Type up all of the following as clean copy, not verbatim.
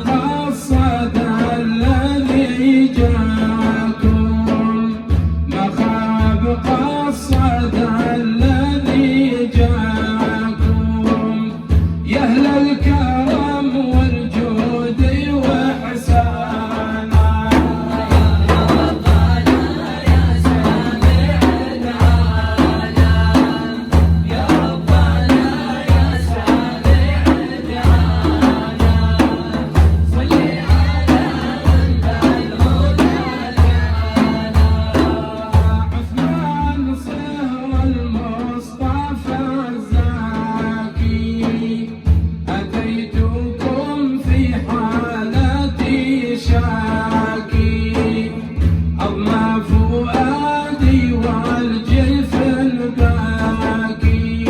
قصد الذي جاكم، ما خاب قصد الذي جاكم، يا أهل الكرم والجود وإحسانا. يا سامع دعانا، يا ربنا يا سامع دعانا، صل على من بالهدى دعانا. عثمان صهر المصطفى الزاكي، أتيتكم في حالتي شاكي، أضمى فؤادي والجفن باكي،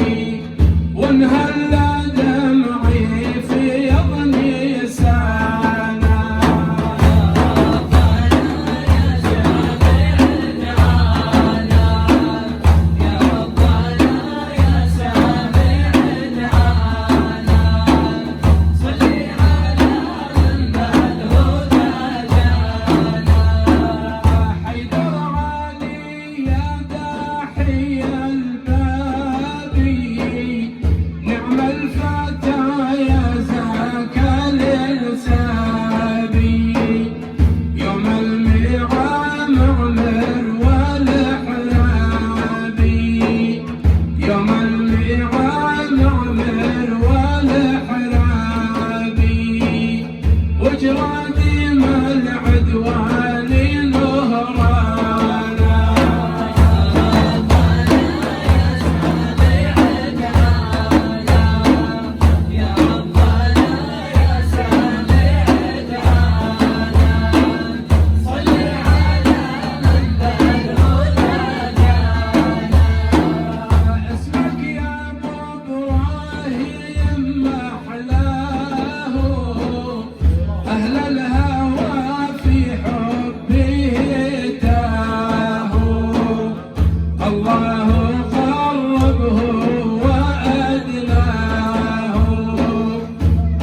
وانهل دمعي في يضني سانا. يا سامع دعانا، يا ربنا يا سامع دعانا، صل على من بالهدى دعانا. حيدر علي يا داحي البابي، نعم الفتى يا زاك الانسابي، يوم الميعاد معمر والحرابي، يوم الميعاد معمر والحرابي، وجرادي ما العدوان نهرانا. يا ربنا يا سامع دعانا، صل على من بالهدى دعانا. اسمك يا ابو ابراهيم محلاه، اهل الهوى في حبه تاهوا، الله قربه وادناه،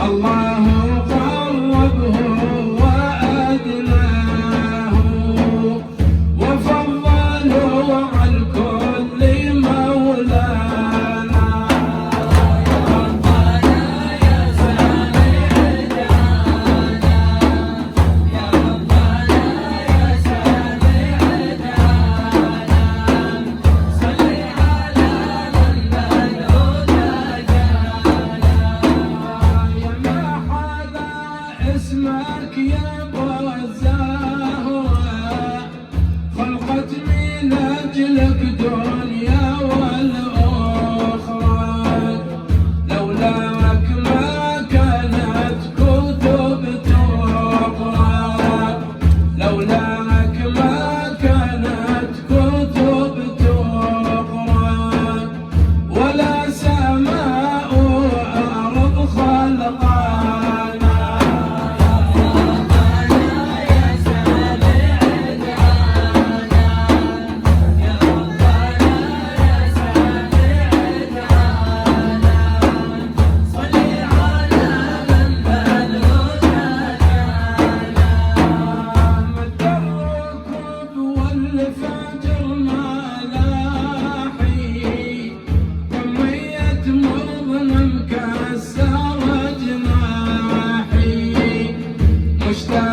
الله قربه وادناه، وفضلوا على الكل مولانا. ربنا يا سامع دعانا، يا ربنا يا سامع دعانا، صل على من بالهدى دعانا. يا ما حدا اسمك يا ابو الزهراء، خلقت من اجلك دنيا والاخرى، لولاك ما كانت كتب تقرا، لولاك ما كانت كتب تقرا، ولا سماء وارض خلقانا. يا سامع دعانا، يا ربنا يا سامع دعانا، صل على من بالهدى دعانا. مد الركب والفجر ما لاحي، كمية مظلم كسر جناحي، مشتاق